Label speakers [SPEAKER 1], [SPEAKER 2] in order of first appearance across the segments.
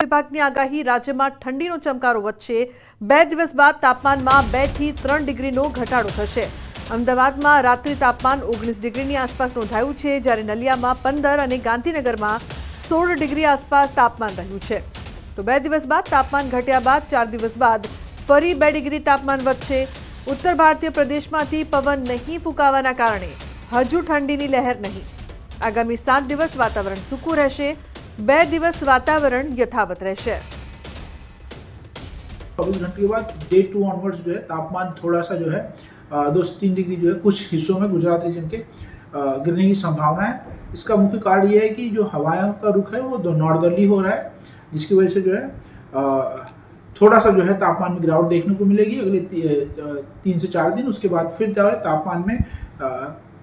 [SPEAKER 1] વિભાગની આગાહી રાજ્યમાં ઠંડીનો ચમકારો વધશે 2 દિવસ બાદ તાપમાનમાં 2 થી 3 ડિગ્રીનો ઘટાડો થશે। અમદાવાદમાં રાત્રિ તાપમાન 19 ડિગ્રીની આસપાસ નોંધાયું છે, જ્યારે નલિયામાં 15 અને ગાંધીનગરમાં 16 ડિગ્રી આસપાસ તાપમાન રહ્યું છે। તો 2 દિવસ બાદ તાપમાન ઘટ્યા બાદ 4 દિવસ બાદ ફરી 2 ડિગ્રી તાપમાન વધશે। ઉત્તર ભારતીય પ્રદેશમાંથી પવન નહીં ફૂંકાવાના કારણે હજુ ઠંડીની લહેર નહીં। આગામી 7 દિવસ વાતાવરણ સૂકું રહેશે, 2 દિવસ वातावरण यथावत रहશે।
[SPEAKER 2] 24 घंटे के बाद डे 2 ऑनवर्ड्स जो है तापमान थोड़ा सा जो है 2 से 3 डिग्री जो है कुछ हिस्सों में गुजरात रीजन के गिरने की संभावना है। इसका मुख्य कारण ये है कि जो हवाओं का रुख है वो नॉर्दर्ली हो रहा है, जिसकी वजह से जो है थोड़ा सा जो है तापमान में गिरावट देखने को मिलेगी अगले 3 से 4 दिन। उसके बाद फिर जो है तापमान में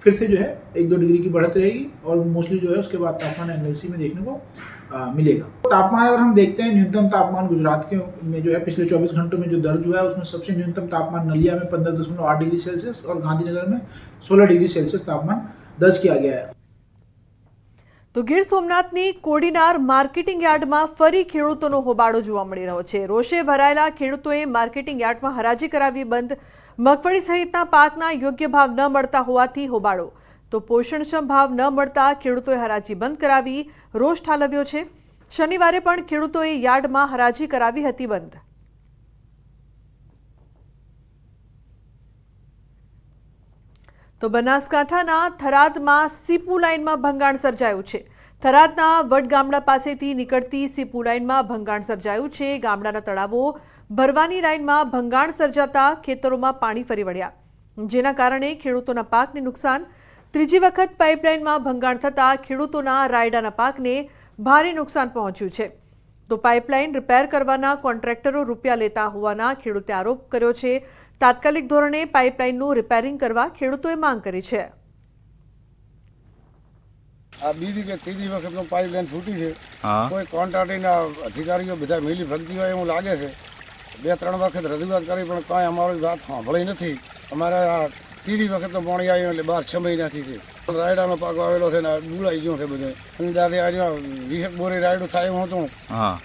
[SPEAKER 2] फिर से जो है 1-2 डिग्री की बढ़त रहेगी और मोस्टली जो है उसके बाद तापमान एनएलसी में देखने को मिलेगा। तापमान अगर हम देखते हैं, न्यूनतम तापमान गुजरात के में जो है पिछले 24 घंटों में जो दर्ज हुआ है उसमें सबसे न्यूनतम तापमान नलिया में 15.8 डिग्री सेल्सियस और गांधीनगर में 16 डिग्री सेल्सियस तापमान दर्ज किया गया है।
[SPEAKER 1] तो गीर सोमनाथनी कोડીનાર માર્કેટિંગ યાર્ડમાં ફરી ખેડૂતોનો હોબાળો જોવા મળી રહ્યો છે। રોષે ભરાયેલા ખેડૂતોએ માર્કેટિંગ યાર્ડમાં હરાજી કરાવી બંધ। મગફળી સહિતના પાકના યોગ્ય ભાવ ન મળતા હોવાથી હોબાળો, તો પોષણક્ષમ ભાવ ન મળતા ખેડૂતોએ હરાજી બંધ કરાવી રોષ ઠાલવ્યો છે। શનિવારે પણ ખેડૂતોએ યાર્ડમાં હરાજી કરાવી હતી બંધ। તો બનાસકાંઠાના થરાદમાં સીપુ લાઇનમાં ભંગાણ સર્જાયું છે। થરાદના વડગામડા પાસેથી નીકળતી સીપુ લાઇનમાં ભંગાણ સર્જાયું છે। ગામડાના તળાવો ભરવાની લાઇનમાં ભંગાણ સર્જાતા ખેતરોમાં પાણી ફરી વળ્યા, જેના કારણે ખેડૂતોના પાકને નુકસાન। ત્રીજી વખત પાઇપલાઇનમાં ભંગાણ થતાં ખેડૂતોના રાયડાના પાકને ભારે નુકસાન પહોંચ્યું છે। તો પાઇપલાઇન રિપેર કરવાના કોન્ટ્રાક્ટરો રૂપિયા લેતા હોવાના ખેડૂતે આરોપ કર્યો છે। તાત્કાલિક ધોરણે પાઇપલાઇનનું રિપેરિંગ કરવા ખેડૂતોએ માંગ કરી છે।
[SPEAKER 3] આ બીજી કે ત્રીજી વખતનો પાઇપલાઇન ફૂટી છે, કોઈ કોન્ટ્રાક્ટરના અધિકારીઓ બધા મિલી ભગતી હોય એવું લાગે છે। 2-3 વખત રજૂઆત કરી પણ કાંઈ અમારી વાત સાંભળી નથી। અમારે આ ત્રીજી વખતનો પાણી આવ્યું એટલે 12-6 મહિનાથી છે। રાયડાનો પાક વાવેલો છે ને ડૂલાઈ ગયો છે બધું। અંદાજે આજે 20 બોરી રાયડું થાય એવું હતું,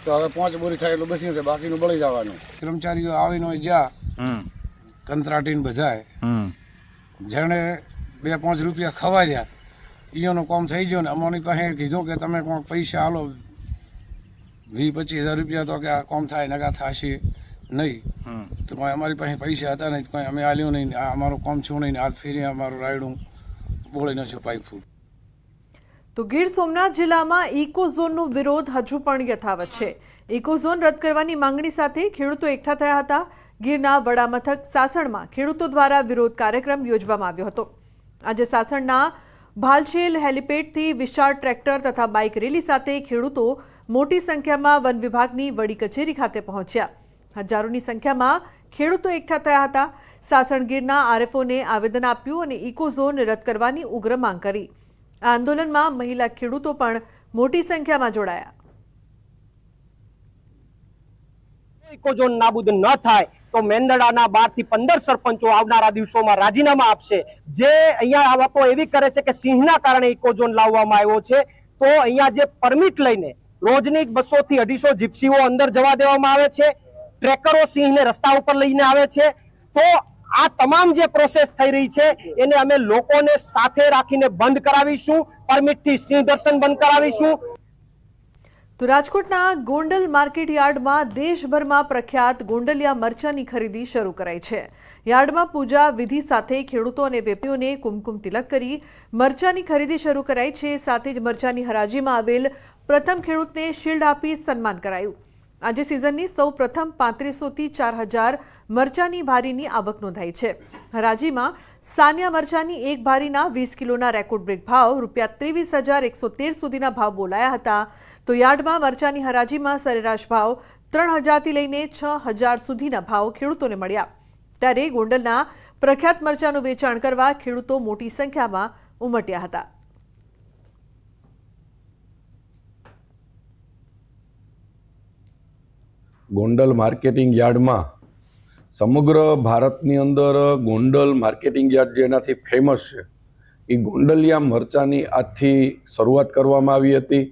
[SPEAKER 3] તો હવે 5 બોરી થાય એટલું બચ્યું છે, બાકીનું બળી જવાનું। કર્મચારીઓ આવીને જ્યાં કંત્રાટીને બધાય જેણે 2-5 રૂપિયા ખવાર્યા એનો કામ થઈ ગયો ને અમોની પાસે કીધું કે તમે કોઈ પૈસા આલો 20-25 હજાર રૂપિયા, તો કે આ કામ થાય નકા થશે નહીં। તો કોઈ અમારી પાસે પૈસા હતા નહીં, કોઈ અમે આલ્યું નહીં। આ અમારું કામ છું નહીં, હાથ ફેરી અમારું રાયડું બોળી નાખ્યું પાઇપ ફૂટ।
[SPEAKER 1] તો ગીર સોમનાથ જિલ્લામાં ઇકો ઝોનનો વિરોધ હજુ પણ યથાવત છે। ઇકો ઝોન રદ કરવાની માંગણી સાથે ખેડૂતો એકઠા થયા હતા। ગીરના વડામથક સાસણમાં ખેડૂતો દ્વારા વિરોધ કાર્યક્રમ યોજવામાં આવ્યો હતો। આજે સાસણના ભાલછેલ હેલિપેડથી વિશાળ ટ્રેક્ટર તથા બાઇક રેલી સાથે ખેડૂતો મોટી સંખ્યામાં વન વિભાગની વડી કચેરી ખાતે પહોંચ્યા। હજારોની સંખ્યામાં ખેડૂતો એકઠા થયા હતા। સાસણ ગીરના આરએફઓને આવેદન આપ્યું અને ઇકો ઝોન રદ કરવાની ઉગ્ર માંગ કરી। આ આંદોલનમાં મહિલા ખેડૂતો પણ મોટી સંખ્યામાં જોડાયા।
[SPEAKER 4] ઇકો ઝોન નાબૂદ ન થાય તો મેંદડાના 12 થી 15 સરપંચો આવનારા દિવસોમાં રાજીનામા આપશે। જે અહીંયા આ વાતો એવી કરે છે કે સિંહના કારણે ઇકો ઝોન લાવવામાં આવ્યો છે, તો અહીંયા જે પરમિટ લઈને રોજની 200 થી 250 જીપ્સીઓ અંદર જવા દેવામાં આવે છે, ટ્રેકરો સિંહને રસ્તા ઉપર લઈને આવે છે। તો આ તમામ જે પ્રોસેસ થઈ રહી છે એને અમે લોકોને સાથે રાખીને બંધ કરાવીશું। પરમિટથી સિંહ દર્શન બંધ કરાવીશું।
[SPEAKER 1] તો રાજકોટના ગોંડલ માર્કેટ યાર્ડમાં દેશભરમાં પ્રખ્યાત ગોંડલિયા મરચાની ખરીદી શરૂ કરાઈ છે। યાર્ડમાં પૂજા વિધિ સાથે ખેડૂતો અને વેપારીઓને કુમકુમ તિલક કરી મરચાની ખરીદી શરૂ કરાઈ છે। સાથે જ મરચાની હરાજીમાં આવેલ પ્રથમ ખેડૂતને શિલ્ડ આપી સન્માન કરાયું। આજે સિઝનની સૌ પ્રથમ 3500 થી 4000 મરચાની ભારીની આવક નોંધાઈ છે। હરાજીમાં સાનિયા મરચાની એક ભારીના 20 કિલોના રેકોર્ડ બ્રેક ભાવ ₹23,113 સુધીના ભાવ બોલાયા હતા। તો યાર્ડમાં મરચાની હરાજીમાં સરેરાશ ભાવ 3000 થી લઈને 6000 સુધીના ભાવ ખેડૂતોને મળ્યા। ત્યારે ગોંડલના પ્રખ્યાત મરચાનું વેચાણ કરવા ખેડૂતો મોટી સંખ્યામાં ઉમટ્યા હતા।
[SPEAKER 5] ગોંડલ માર્કેટિંગ યાર્ડમાં સમગ્ર ભારતની અંદર ગોંડલ માર્કેટિંગ યાર્ડ જેનાથી ફેમસ છે એ ગોંડલિયા મરચાની આજથી શરૂઆત કરવામાં આવી હતી।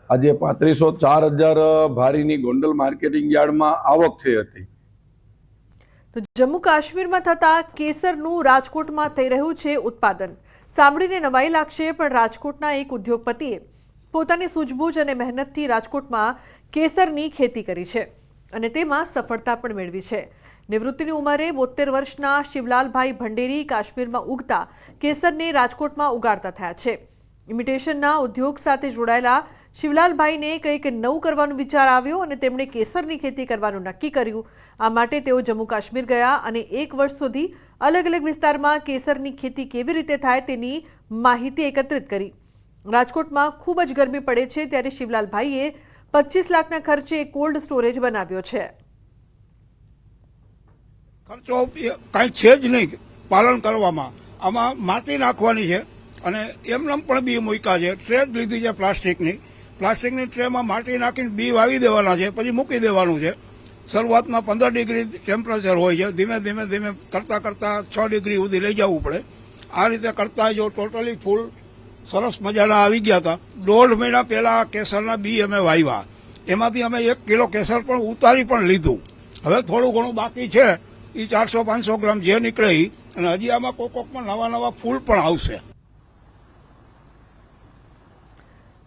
[SPEAKER 5] આજે 3504,000 ભારીની ગોંડલ માર્કેટિંગ યાર્ડમાં આવક થઈ હતી.
[SPEAKER 1] તો જમ્મુ કાશ્મીરમાં થતા કેસરનું રાજકોટમાં થઈ રહ્યું છે ઉત્પાદન. સાંભળીને નવાઈ લાગશે, પણ રાજકોટના એક ઉદ્યોગપતિએ પોતાની સૂઝબૂઝ અને મહેનતથી રાજકોટમાં કેસરની ખેતી કરી છે અને તેમાં સફળતા પણ મેળવી છે. નિવૃત્તિની ઉંમરે 72 વર્ષના શિવલાલભાઈ ભંડેરી કાશ્મીરમાં ઉગતા કેસરને રાજકોટમાં ઉગાડતા થયા છે. ઇમિટેશનના ઉદ્યોગ સાથે જોડાયેલા શિવલાલભાઈને કંઈક નવું કરવાનો વિચાર આવ્યો અને તેમણે કેસરની ખેતી કરવાનું નક્કી કર્યું. આ માટે તેઓ જમ્મુ કાશ્મીર ગયા અને 1 વર્ષ સુધી અલગ અલગ વિસ્તારમાં કેસરની ખેતી કેવી રીતે થાય તેની માહિતી એકત્રિત કરી. રાજકોટમાં ખૂબ જ ગરમી પડે છે, ત્યારે શિવલાલભાઈએ 25 લાખના ખર્ચે કોલ્ડ સ્ટોરેજ બનાવ્યો છે.
[SPEAKER 6] ખર્ચો કાંઈ છે જ નહીં પાલન કરવામાં. આમાં માટી નાખવાની છે અને એમને પણ બી મૂક્યા છે. ટ્રે જ લીધી છે પ્લાસ્ટિકની ટ્રેમાં માટી નાખીને બી વાવી દેવાના છે, પછી મૂકી દેવાનું છે. શરૂઆતમાં 15 ડિગ્રી ટેમ્પરેચર હોય છે. ધીમે ધીમે ધીમે કરતાં કરતાં 6 ડિગ્રી સુધી લઈ જવું પડે. આ રીતે કરતાં જો ટોટલી ફૂલ સરસ મજાના આવી ગયા હતા. 1.5 મહિના પહેલા કેસરના બી અમે વાવ્યા. એમાંથી અમે 1 કિલો કેસર પણ ઉતારી પણ લીધું. હવે થોડું ઘણું બાકી છે, એ 400-500 ગ્રામ જે નીકળે અને હજી આમાં કોકમાં નવા ફૂલ પણ આવશે.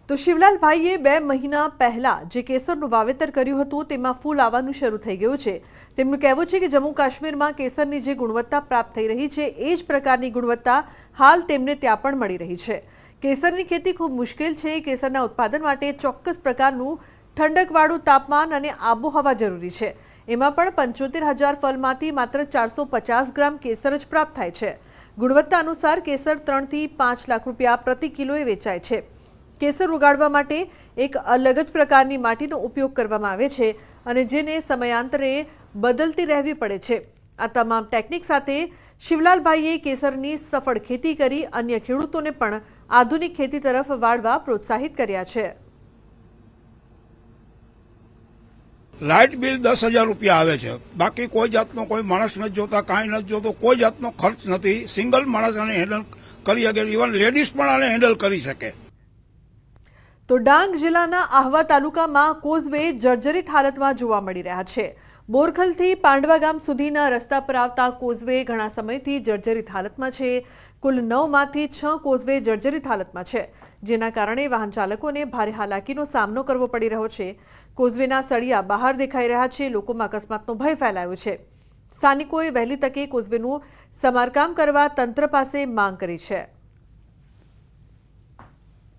[SPEAKER 1] તો શિવલાલભાઈએ 2 મહિના પહેલા જે કેસરનું વાવેતર કર્યું હતું તેમાં ફૂલ આવવાનું શરૂ થઈ ગયું છે. તેમનું કહેવું છે કે જમ્મુ કાશ્મીરમાં કેસરની જે ગુણવત્તા પ્રાપ્ત થઈ રહી છે એ જ પ્રકારની ગુણવત્તા હાલ તેમને ત્યાં પણ મળી રહી છે. કેસરની ખેતી ખૂબ મુશ્કેલ છે. કેસરના ઉત્પાદન માટે ચોક્કસ પ્રકારનું ઠંડકવાળું તાપમાન અને આબોહવા જરૂરી છે. એમાં પણ 75,000 ફળમાંથી માત્ર 450 ગ્રામ કેસર જ પ્રાપ્ત થાય છે. ગુણવત્તા અનુસાર કેસર 3 થી 5 લાખ રૂપિયા પ્રતિ કિલોએ વેચાય છે. કેસર ઉગાડવા માટે એક અલગ જ પ્રકારની માટીનો ઉપયોગ કરવામાં આવે છે અને જેને સમયાંતરે બદલતી રહેવી પડે છે. આ તમામ ટેકનિક સાથે શિવલાલભાઈએ કેસરની સફળ ખેતી કરી અન્ય ખેડૂતોને પણ આધુનિક ખેતી તરફ વાળવા પ્રોત્સાહિત કર્યા છે.
[SPEAKER 6] લાઇટ બિલ 10,000 રૂપિયા આવે છે. બાકી કોઈ જાતનો કોઈ માણસ નથી જોતા, કાંઈ નથી જોતો, કોઈ જાતનો ખર્ચ નથી. સિંગલ માણસ આને હેન્ડલ કરી શકે. ઇવન લેડીઝ પણ આને હેન્ડલ કરી શકે.
[SPEAKER 1] તો ડાંગ જિલ્લાના આહવા તાલુકામાં કોઝવે જર્જરિત હાલતમાં જોવા મળી રહ્યા છે. બોરખલથી પાંડવા ગામ સુધીના રસ્તા પર આવતા કોઝવે ઘણા સમયથી જર્જરિત હાલતમાં છે. કુલ 9માંથી 6 કોઝવે જર્જરિત હાલતમાં છે, જેના કારણે વાહન ચાલકોને ભારે હાલાકીનો સામનો કરવો પડી રહ્યો છે. કોઝવેના સળિયા બહાર દેખાઈ રહ્યા છે. લોકોમાં અકસ્માતનો ભય ફેલાયો છે. સ્થાનિકોએ વહેલી તકે કોઝવેનું સમારકામ કરવા તંત્ર પાસે માંગ કરી છે.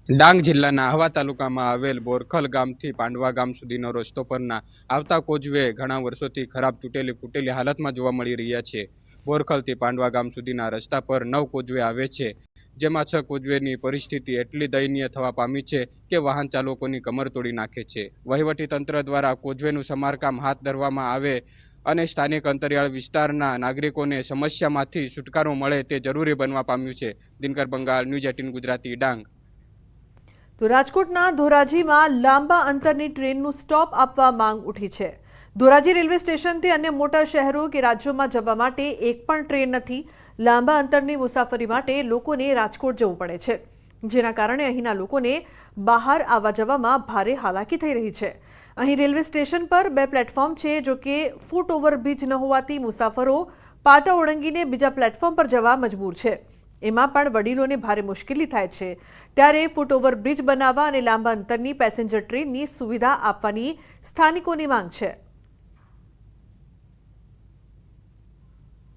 [SPEAKER 7] ડાંગ જિલ્લાના આહવા તાલુકામાં આવેલ બોરખલ ગામથી પાંડવા ગામ સુધીનો રસ્તો પરના આવતા કોઝવે ઘણા વર્ષોથી ખરાબ તૂટેલી ફૂટેલી હાલતમાં જોવા મળી રહ્યા છે. બોરખલથી પાંડવા ગામ સુધીના રસ્તા પર 9 કોઝવે આવે છે, જેમાં 6 કોઝવેની પરિસ્થિતિ એટલી દયનીય થવા પામી છે કે વાહન ચાલકોની કમર તોડી નાખે છે. વહીવટીતંત્ર દ્વારા કોઝવેનું સમારકામ હાથ ધરવામાં આવે અને સ્થાનિક અંતરિયાળ વિસ્તારના નાગરિકોને સમસ્યામાંથી છુટકારો મળે તે જરૂરી બનવા પામ્યું છે. દિનકર બંગાળ, ન્યૂઝ 18 ગુજરાતી, ડાંગ.
[SPEAKER 1] તો રાજકોટના ધોરાજીમાં લાંબા અંતરની ટ્રેનનું સ્ટોપ આપવા માંગ ઉઠી છે. ધોરાજી રેલવે સ્ટેશનથી અન્ય મોટા શહેરો કે રાજ્યોમાં જવા માટે એક પણ ટ્રેન નથી. લાંબા અંતરની મુસાફરી માટે લોકોને રાજકોટ જવું પડે છે, જેના કારણે અહીંના લોકોને બહાર આવવા જવામાં ભારે હાલાકી થઈ રહી છે. અહીં રેલવે સ્ટેશન પર 2 પ્લેટફોર્મ છે, જો કે ફૂટ ઓવરબ્રિજ ન હોવાથી મુસાફરો પાટા ઓળંગીને બીજા પ્લેટફોર્મ પર જવા મજબૂર છે. એમાં પણ વડીલોને ભારે મુશ્કેલી થાય છે. ત્યારે ફૂટ ઓવરબ્રિજ બનાવવા અને લાંબા અંતરની પેસેન્જર ટ્રેનની સુવિધા આપવાની સ્થાનિકોની માંગ છે.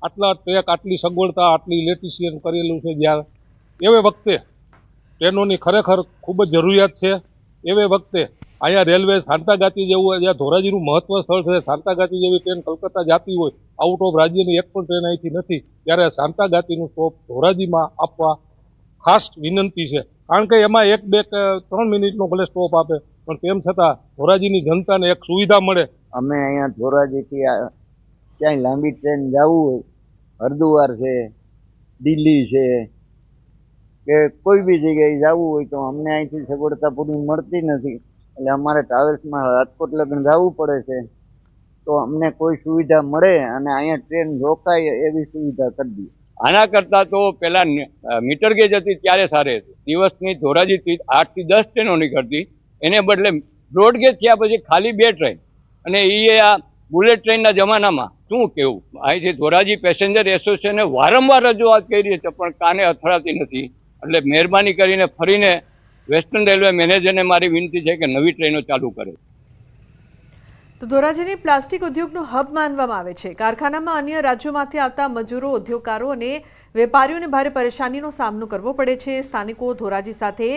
[SPEAKER 8] આટલા ટ્રેક, આટલી સગવડતા, આટલી ઇલેક્ટ્રિશિયન કરેલું છે, જ્યાં એવે વખતે ટ્રેનોની ખરેખર ખૂબ જ જરૂરિયાત છે. એવે વખતે અહીંયા રેલવે સાંતાગાતી જેવું, જ્યાં ધોરાજીનું મહત્વ સ્થળ છે, સાંતાગાતી જેવી ટ્રેન કલકત્તા જતી હોય, આઉટ ઓફ રાજ્યની એક પણ ટ્રેન અહીંથી નથી, ત્યારે સાંતાગાતીનું સ્ટોપ ધોરાજીમાં આપવા ખાસ વિનંતી છે. કારણ કે એમાં 1, 2, 3 મિનિટનો ભલે સ્ટોપ આપે, પણ તેમ છતાં ધોરાજીની જનતાને એક સુવિધા મળે.
[SPEAKER 9] અમે અહીંયા ધોરાજીથી ક્યાંય લાંબી ટ્રેન જવું હોય, હરદુવાર છે, દિલ્હી છે કે કોઈ બી જગ્યાએ જવું હોય તો અમને અહીંથી સગવડતા પૂરી મળતી નથી. એટલે અમારે ટ્રાવેલ્સમાં રાજકોટ લગન જવું પડે છે. તો અમને કોઈ સુવિધા મળે અને અહીંયા ટ્રેન રોકાય એવી સુવિધા કરી દઈએ.
[SPEAKER 10] આના કરતાં તો પહેલાં મીટર ગેજ હતી ત્યારે સારી હતી. દિવસની ધોરાજીથી 8 થી 10 ટ્રેનો નીકળતી, એને બદલે બ્રોડગેજ થયા પછી ખાલી 2 ટ્રેન, અને એ આ બુલેટ ટ્રેનના જમાનામાં શું કહેવું. અહીંથી ધોરાજી પેસેન્જર એસોસિએશને વારંવાર રજૂઆત કરી છે પણ કાને અથડાતી નથી. એટલે મહેરબાની કરીને ફરીને વેસ્ટર્ન રેલવે મેનેજરને મારી વિનંતી છે કે નવી ટ્રેનો ચાલુ કરે.
[SPEAKER 1] તો ધોરાજીને પ્લાસ્ટિક ઉદ્યોગનું હબ માનવામાં આવે છે. કારખાનામાં અન્ય રાજ્યોમાંથી આવતા મજૂરો, ઉદ્યોગકારો અને વેપારીઓને ભારે પરેશાનીનો સામનો કરવો પડે છે. સ્થાનિકો ધોરાજી સાથે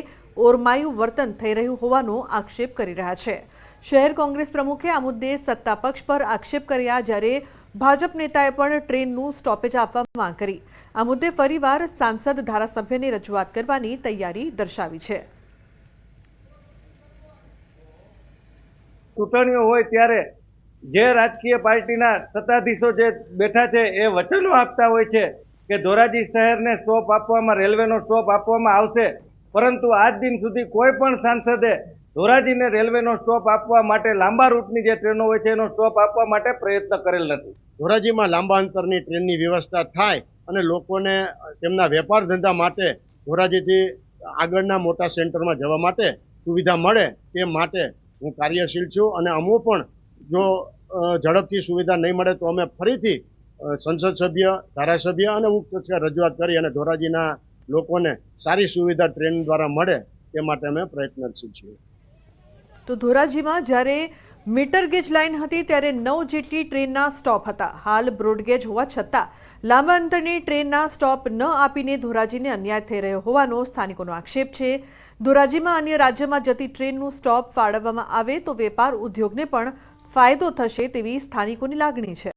[SPEAKER 1] ઓરમાયું વર્તન થઈ રહ્યું હોવાનો આક્ષેપ કરી રહ્યા છે. શહેર કોંગ્રેસ પ્રમુખે આ મુદ્દે સત્તા પક્ષ પર આક્ષેપ કર્યા, જ્યારે ભાજપ નેતાએ પણ ટ્રેનનું સ્ટોપેજ આપવા માંગ કરી. આ મુદ્દે ફરીવાર સાંસદ ધારાસભ્યને રજૂઆત કરવાની તૈયારી દર્શાવી છે.
[SPEAKER 11] ચૂંટણીઓ હોય ત્યારે જે રાજકીય પાર્ટીના સત્તાધીશો જે બેઠા છે એ વચનો આપતા હોય છે કે ધોરાજી શહેરને સ્ટોપ આપવામાં, રેલવેનો સ્ટોપ આપવામાં આવશે, પરંતુ આજ દિન સુધી કોઈ પણ સાંસદે ધોરાજીને રેલવેનો સ્ટોપ આપવા માટે, લાંબા રૂટની જે ટ્રેનો હોય છે એનો સ્ટોપ આપવા માટે પ્રયત્ન કરેલ નથી.
[SPEAKER 12] ધોરાજીમાં લાંબા અંતરની ટ્રેનની વ્યવસ્થા થાય અને લોકોને તેમના વેપાર ધંધા માટે ધોરાજીથી આગળના મોટા સેન્ટરમાં જવા માટે સુવિધા મળે તે માટે હું કાર્યશીલ છું. અને અમો પણ જો ઝડપથી સુવિધા નહીં મળે તો અમે ફરીથી સંસદ સભ્ય, ધારાસભ્ય અને ઉપસભ્ય રજૂઆત કરી અને ધોરાજીના લોકોને સારી સુવિધા ટ્રેન દ્વારા મળે તે માટે અમે પ્રયત્નશીલ છીએ.
[SPEAKER 1] તો ધોરાજીમાં જ્યારે મીટર ગેજ લાઇન હતી ત્યારે 9 જેટલી ટ્રેનના સ્ટોપ હતા. હાલ બ્રોડગેજ હોવા છતાં લાંબા અંતરની ટ્રેનના સ્ટોપ ન આપીને ધોરાજીને અન્યાય થઈ રહ્યો હોવાનો સ્થાનિકોનો આક્ષેપ છે. ધોરાજીમાં અન્ય રાજ્યમાં જતી ટ્રેનનું સ્ટોપ ફાળવવામાં આવે તો વેપાર ઉદ્યોગને પણ ફાયદો થશે તેવી સ્થાનિકોની લાગણી છે.